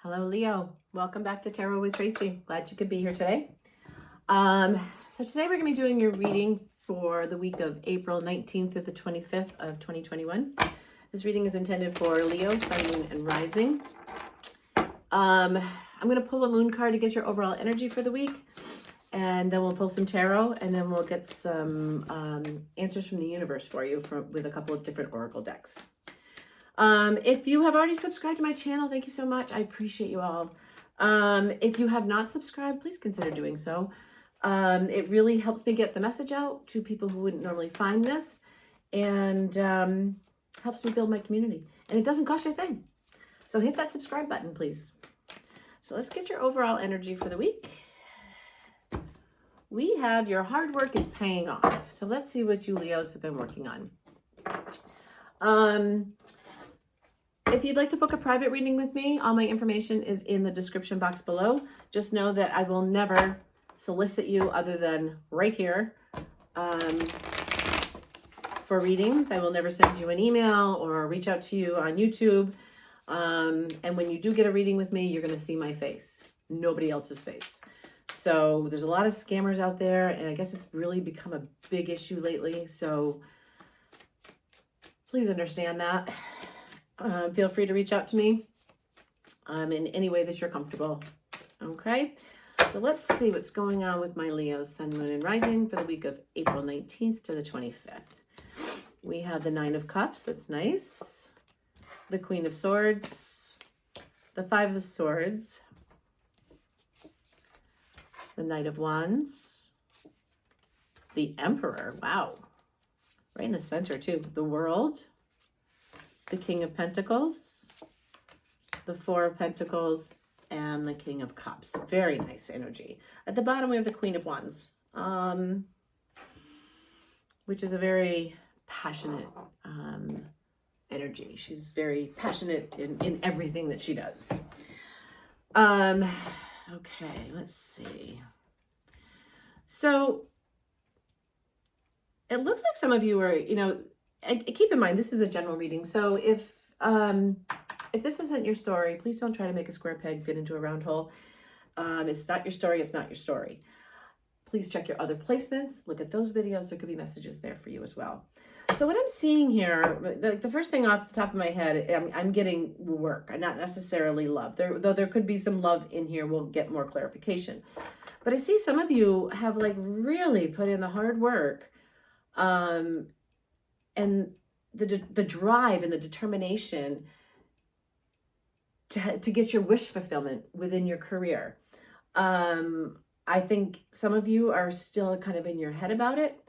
Hello, Leo. Welcome back to Tarot with Tracy. Glad you could be here today. So today we're going to be doing your reading for the week of April 19th through the 25th of 2021. This reading is intended for Leo, Sun, Moon, and Rising. I'm going to pull a moon card to get your overall energy for the week, and then we'll pull some tarot, and then we'll get some answers from the universe for you with a couple of different oracle decks. If you have already subscribed to my channel, thank you so much. I appreciate you all. If you have not subscribed, please consider doing so. It really helps me get the message out to people who wouldn't normally find this, and helps me build my community. And it doesn't cost you a thing. So hit that subscribe button, please. So let's get your overall energy for the week. We have your hard work is paying off. So let's see what you Leos have been working on. If you'd like to book a private reading with me, all my information is in the description box below. Just know that I will never solicit you other than right here for readings. I will never send you an email or reach out to you on YouTube. And when you do get a reading with me, you're going to see my face, nobody else's face. So there's a lot of scammers out there, and I guess it's really become a big issue lately. So please understand that. Feel free to reach out to me in any way that you're comfortable. Okay, so let's see what's going on with my Leos, Sun, Moon, and Rising for the week of April 19th to the 25th. We have the Nine of Cups. That's nice. The Queen of Swords. The Five of Swords. The Knight of Wands. The Emperor. Wow. Right in the center, too. The World. The King of Pentacles, the Four of Pentacles, and the King of Cups. Very nice energy. At the bottom, we have the Queen of Wands, which is a very passionate energy. She's very passionate in everything that she does. Okay, let's see. So it looks like some of you are, keep in mind, this is a general reading. So if this isn't your story, please don't try to make a square peg fit into a round hole. It's not your story. It's not your story. Please check your other placements. Look at those videos. There could be messages there for you as well. So what I'm seeing here, the first thing off the top of my head, I'm getting work, not necessarily love. Though there could be some love in here. We'll get more clarification. But I see some of you have really put in the hard work, and the drive and the determination to get your wish fulfillment within your career. I think some of you are still kind of in your head about it.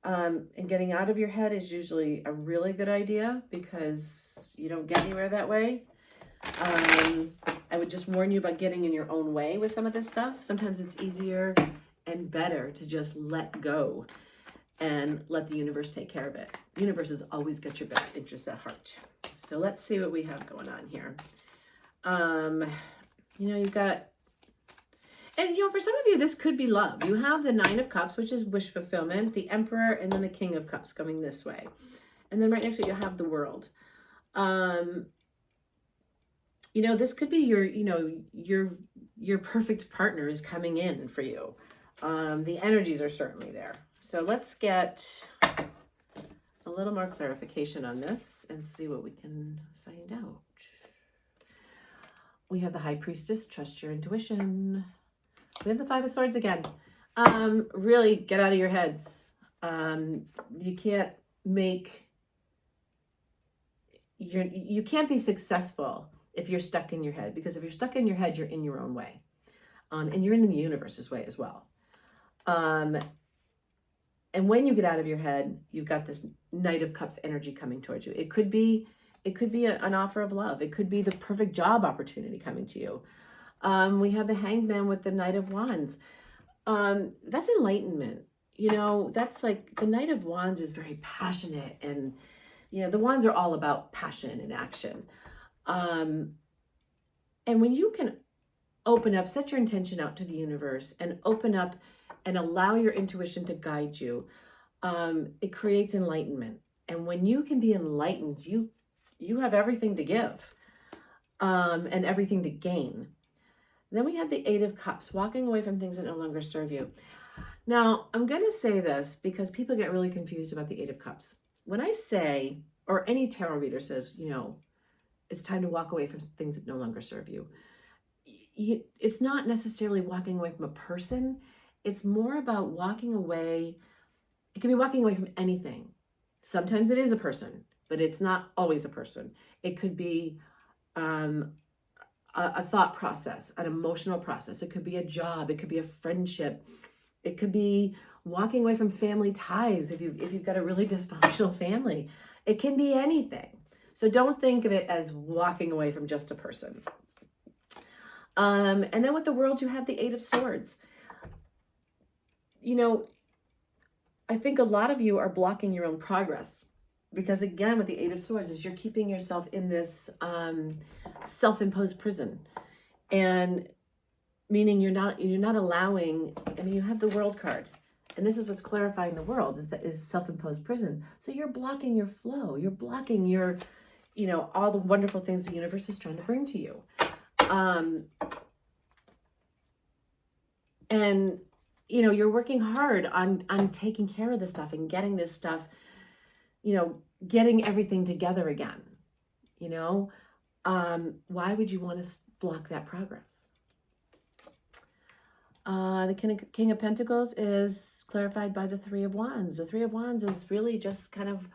And getting out of your head is usually a really good idea because you don't get anywhere that way. I would just warn you about getting in your own way with some of this stuff. Sometimes it's easier and better to just let go and let the universe take care of it. The universe has always got your best interests at heart. So let's see what we have going on here. You've got, and for some of you, this could be love. You have the Nine of Cups, which is wish fulfillment, the Emperor, and then the King of Cups coming this way. And then right next to it, you have the World. This could be your perfect partner is coming in for you. The energies are certainly there. So let's get a little more clarification on this and see what we can find out. We have the High Priestess, trust your intuition. We have the Five of Swords again. Really get out of your heads. You can't be successful if you're stuck in your head, because if you're stuck in your head, you're in your own way. And you're in the universe's way as well. And when you get out of your head, you've got this Knight of Cups energy coming towards you. It could be an offer of love. It could be the perfect job opportunity coming to you. We have the Hanged Man with the Knight of Wands. That's enlightenment. That's like the Knight of Wands is very passionate, and the wands are all about passion and action. And when you can open up, set your intention out to the universe and open up and allow your intuition to guide you, it creates enlightenment. And when you can be enlightened, you have everything to give. and everything to gain. Then we have the Eight of Cups, walking away from things that no longer serve you. Now, I'm going to say this because people get really confused about the Eight of Cups. When I say, or any tarot reader says, it's time to walk away from things that no longer serve you, it's not necessarily walking away from a person. It's more about walking away. It can be walking away from anything. Sometimes it is a person, but it's not always a person. It could be a thought process, an emotional process. It could be a job. It could be a friendship. It could be walking away from family ties if you've got a really dysfunctional family. It can be anything. So don't think of it as walking away from just a person. And then with the World, you have the Eight of Swords. I think a lot of you are blocking your own progress because, again, with the Eight of Swords is you're keeping yourself in this self-imposed prison, and meaning you're not allowing. You have the World card, and this is what's clarifying the World is self-imposed prison. So you're blocking your flow. You're blocking your, all the wonderful things the universe is trying to bring to you. And you're working hard on taking care of this stuff and getting this stuff, getting everything together again. Why would you want to block that progress? The King of Pentacles is clarified by the Three of Wands. The Three of Wands is really just kind of,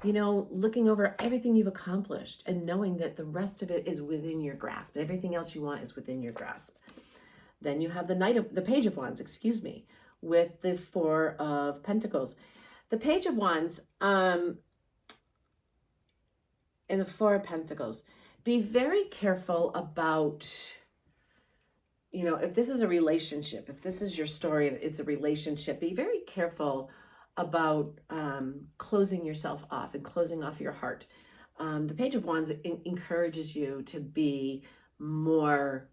looking over everything you've accomplished and knowing that the rest of it is within your grasp. Everything else you want is within your grasp. Then you have the Page of Wands, with the Four of Pentacles. The Page of Wands and the Four of Pentacles. Be very careful about, if this is a relationship, if this is your story, it's a relationship, be very careful about closing yourself off and closing off your heart. The Page of Wands encourages you to be more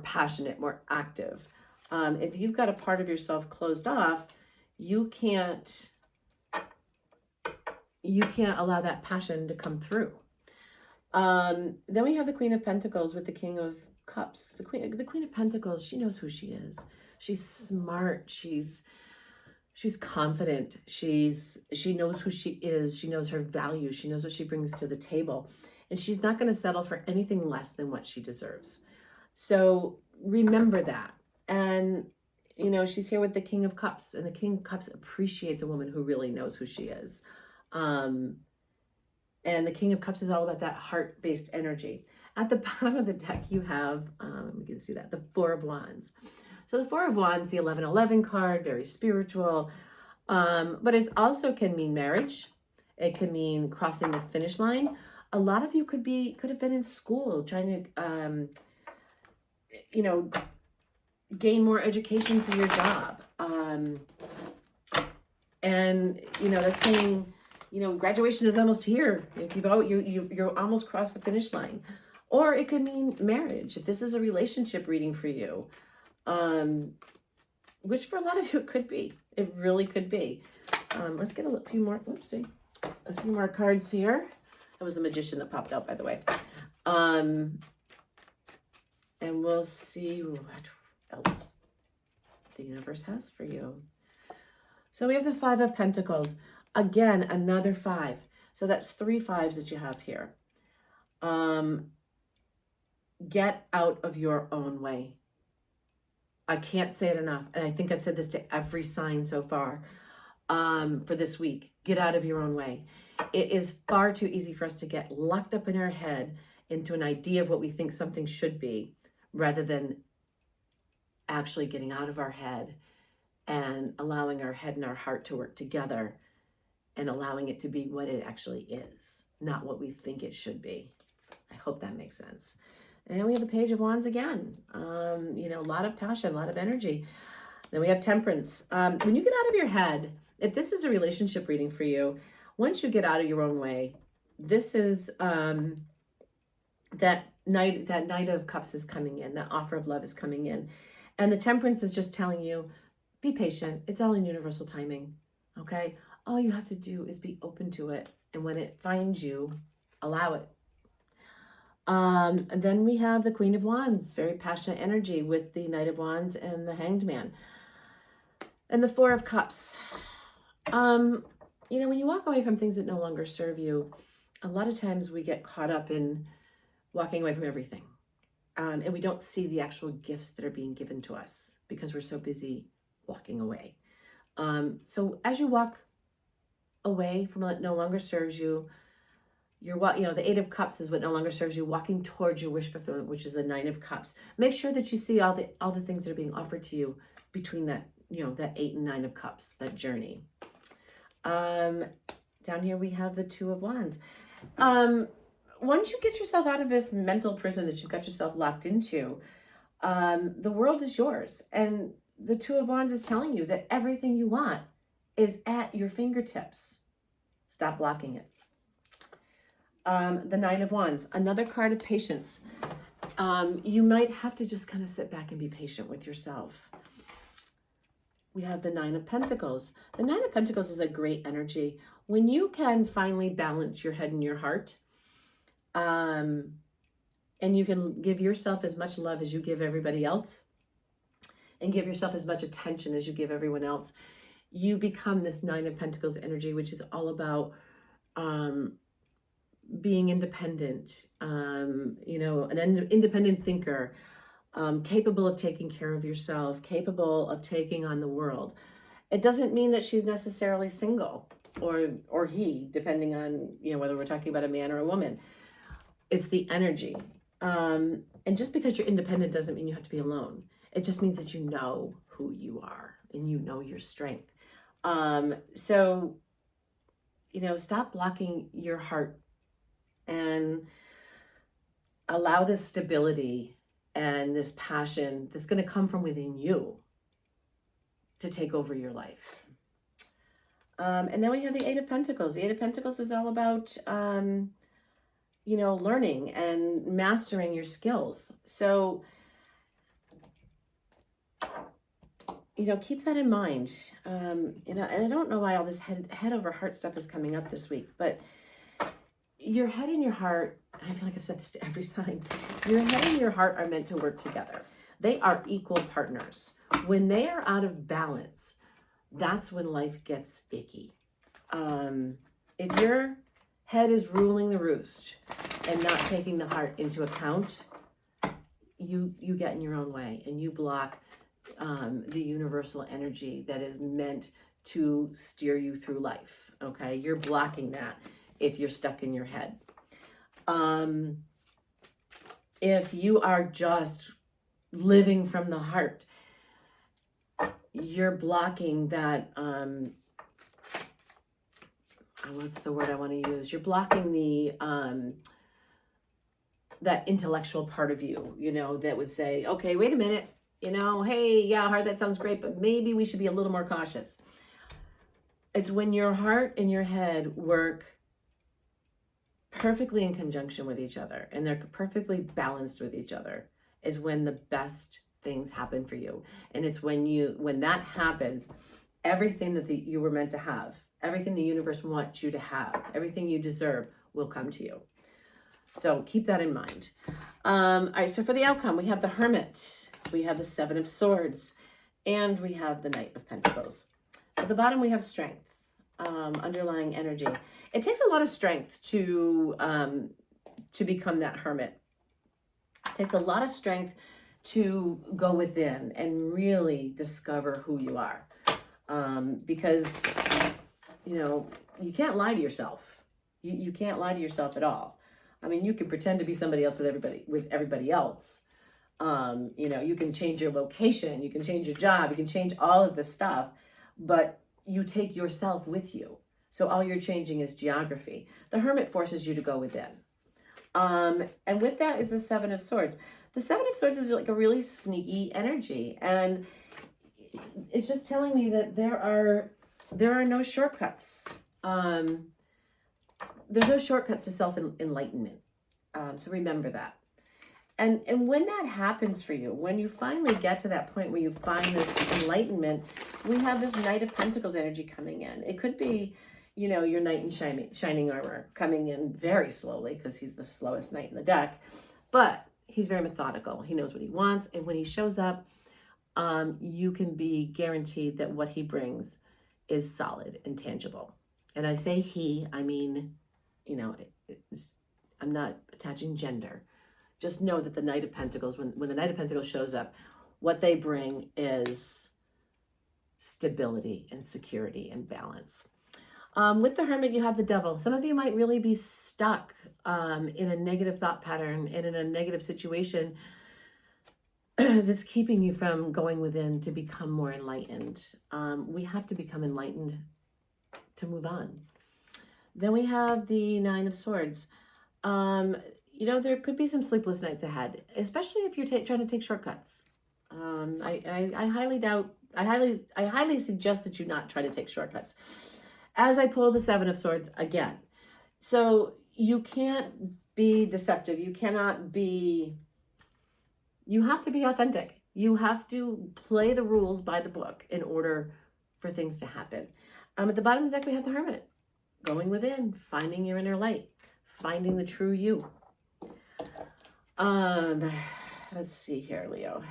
passionate, more active. If you've got a part of yourself closed off, you can't allow that passion to come through. Then we have the Queen of Pentacles with the King of Cups. The Queen of Pentacles, she knows who she is. She's smart. She's confident. She knows who she is. She knows her value. She knows what she brings to the table. And she's not going to settle for anything less than what she deserves. So remember that. And, she's here with the King of Cups, and the King of Cups appreciates a woman who really knows who she is. And the King of Cups is all about that heart-based energy. At the bottom of the deck, you have, we can see that, the Four of Wands. So the Four of Wands, the 1111 card, very spiritual. But it also can mean marriage. It can mean crossing the finish line. A lot of you could have been in school trying to, gain more education for your job. And, that's saying, graduation is almost here. You're almost crossed the finish line. Or it could mean marriage. If this is a relationship reading for you, which for a lot of you it could be. It really could be. Let's get a few more cards here. That was the Magician that popped out, by the way. And we'll see what else the universe has for you. So we have the Five of Pentacles. Again, another 5. So that's 3 5s that you have here. Get out of your own way. I can't say it enough. And I think I've said this to every sign so far for this week. Get out of your own way. It is far too easy for us to get locked up in our head into an idea of what we think something should be, rather than actually getting out of our head and allowing our head and our heart to work together and allowing it to be what it actually is, not what we think it should be. I hope that makes sense. And we have the Page of Wands again. A lot of passion, a lot of energy. Then we have Temperance. When you get out of your head, if this is a relationship reading for you, once you get out of your own way, this is that Knight of Cups is coming in. That offer of love is coming in. And the Temperance is just telling you, be patient. It's all in universal timing, okay? All you have to do is be open to it. And when it finds you, allow it. And then we have the Queen of Wands, very passionate energy with the Knight of Wands and the Hanged Man. And the Four of Cups. You know, when you walk away from things that no longer serve you, a lot of times we get caught up in walking away from everything. And we don't see the actual gifts that are being given to us because we're so busy walking away. So as you walk away from what no longer serves you, the Eight of Cups is what no longer serves you, walking towards your wish fulfillment, which is a Nine of Cups. Make sure that you see all the things that are being offered to you between that, that 8 and 9 of Cups, that journey. Down here we have the Two of Wands. Once you get yourself out of this mental prison that you've got yourself locked into, the world is yours. And the Two of Wands is telling you that everything you want is at your fingertips. Stop blocking it. The Nine of Wands, another card of patience. You might have to just kind of sit back and be patient with yourself. We have the Nine of Pentacles. The Nine of Pentacles is a great energy. When you can finally balance your head and your heart, and you can give yourself as much love as you give everybody else, and give yourself as much attention as you give everyone else, you become this Nine of Pentacles energy, which is all about being independent, an independent thinker, capable of taking care of yourself, capable of taking on the world. It doesn't mean that she's necessarily single or he, depending on, whether we're talking about a man or a woman. It's the energy. And just because you're independent doesn't mean you have to be alone. It just means that you know who you are and you know your strength. So, stop blocking your heart and allow this stability and this passion that's going to come from within you to take over your life. And then we have the Eight of Pentacles. The Eight of Pentacles is all about, learning and mastering your skills. So, keep that in mind. And I don't know why all this head over heart stuff is coming up this week, but your head and your heart, I feel like I've said this to every sign, your head and your heart are meant to work together. They are equal partners. When they are out of balance, that's when life gets icky. If your head is ruling the roost and not taking the heart into account, you get in your own way and you block the universal energy that is meant to steer you through life. Okay, you're blocking that if you're stuck in your head. If you are just living from the heart, you're blocking that, what's the word I want to use? You're blocking the, that intellectual part of you, that would say, okay, wait a minute, hey, yeah, heart, that sounds great, but maybe we should be a little more cautious. It's when your heart and your head work perfectly in conjunction with each other and they're perfectly balanced with each other is when the best things happen for you. And it's when that happens, everything that you were meant to have, everything the universe wants you to have, everything you deserve will come to you. So keep that in mind. All right, so for the outcome, we have the Hermit, we have the Seven of Swords, and we have the Knight of Pentacles. At the bottom, we have strength, underlying energy. It takes a lot of strength to become that hermit. It takes a lot of strength to go within and really discover who you are. Because, you can't lie to yourself. You can't lie to yourself at all. I mean, you can pretend to be somebody else with everybody else. You can change your location, you can change your job, you can change all of this stuff, but you take yourself with you. So all you're changing is geography. The Hermit forces you to go within. And with that is the Seven of Swords. The Seven of Swords is like a really sneaky energy. And it's just telling me that there are no shortcuts. There's no shortcuts to self-enlightenment. So remember that. And when that happens for you, when you finally get to that point where you find this enlightenment, we have this Knight of Pentacles energy coming in. It could be, your knight in shining armor coming in very slowly because he's the slowest knight in the deck, but he's very methodical. He knows what he wants, and when he shows up, you can be guaranteed that what he brings is solid and tangible. And I say he, I mean, I'm not attaching gender. Just know that the Knight of Pentacles, when the Knight of Pentacles shows up, what they bring is stability and security and balance. With the Hermit, you have the Devil. Some of you might really be stuck in a negative thought pattern and in a negative situation that's keeping you from going within to become more enlightened. We have to become enlightened to move on. Then we have the Nine of Swords. There could be some sleepless nights ahead, especially if you're trying to take shortcuts. I highly suggest that you not try to take shortcuts. As I pull the Seven of Swords again. So you can't be deceptive. You have to be authentic. You have to play the rules by the book in order for things to happen. At the bottom of the deck, we have the Hermit. Going within, finding your inner light, finding the true you. Let's see here, Leo.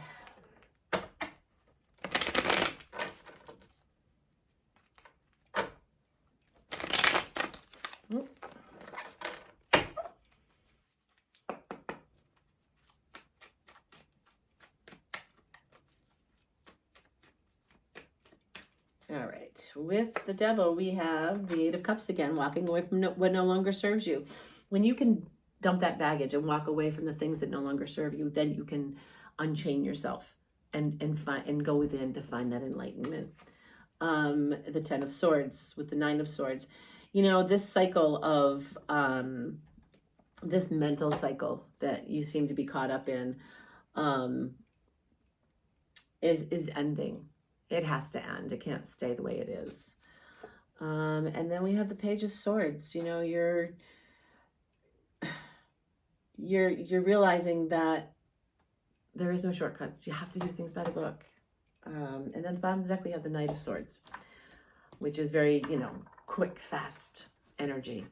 All right, with the Devil, we have the Eight of Cups again, walking away from what no longer serves you. When you can dump that baggage and walk away from the things that no longer serve you, then you can unchain yourself and go within to find that enlightenment. The Ten of Swords with the Nine of Swords. This cycle of, this mental cycle that you seem to be caught up in is ending. It has to end. It can't stay the way it is. And then we have the Page of Swords. You're realizing that there is no shortcuts. You have to do things by the book. And then at the bottom of the deck, we have the Knight of Swords, which is very, quick, fast energy.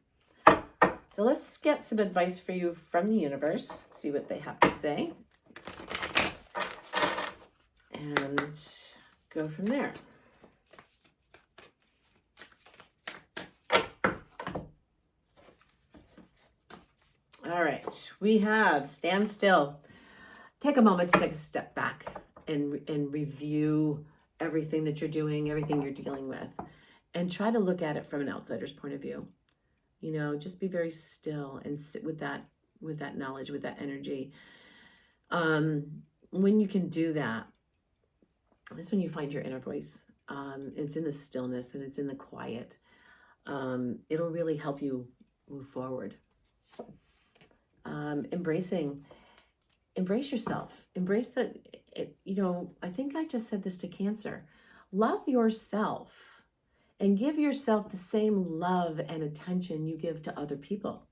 So let's get some advice for you from the universe, see what they have to say, and go from there. All right, we have stand still. Take a moment to take a step back and review everything that you're doing, everything you're dealing with, and try to look at it from an outsider's point of view. Just be very still and sit with that knowledge, with that energy. When you can do that, that's when you find your inner voice. It's in the stillness and it's in the quiet. It'll really help you move forward. Embrace yourself. Embrace that. I think I just said this to Cancer. Love yourself and give yourself the same love and attention you give to other people.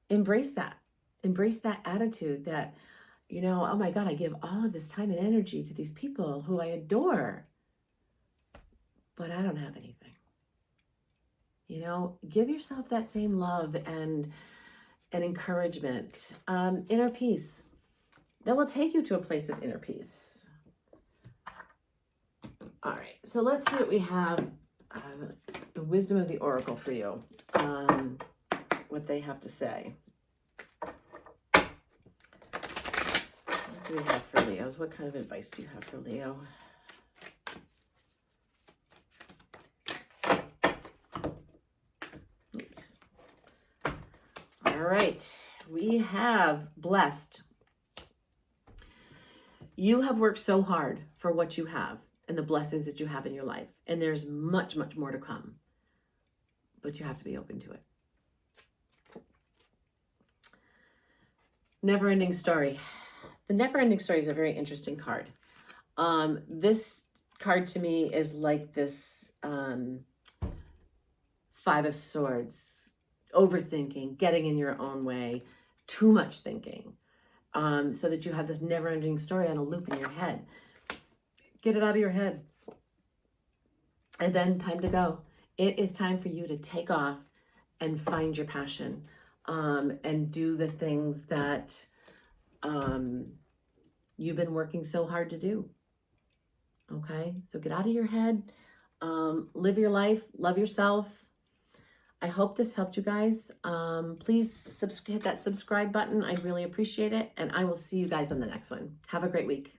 Embrace that. Embrace that attitude that, oh my God, I give all of this time and energy to these people who I adore, but I don't have anything. Give yourself that same love and encouragement. Inner peace. That will take you to a place of inner peace. All right, so let's see what we have. The wisdom of the Oracle for you. What they have to say. What do we have for Leos? What kind of advice do you have for Leo? Oops. All right, we have blessed. You have worked so hard for what you have and the blessings that you have in your life. And there's much, much more to come. But you have to be open to it. Never-ending story. The never-ending story is a very interesting card. This card to me is like this Five of Swords. Overthinking, getting in your own way, too much thinking. So that you have this never-ending story on a loop in your head. Get it out of your head. And then time to go. It is time for you to take off and find your passion, and do the things that you've been working so hard to do. Okay, so get out of your head, live your life, love yourself. I hope this helped you guys. Please hit that subscribe button. I really appreciate it. And I will see you guys on the next one. Have a great week.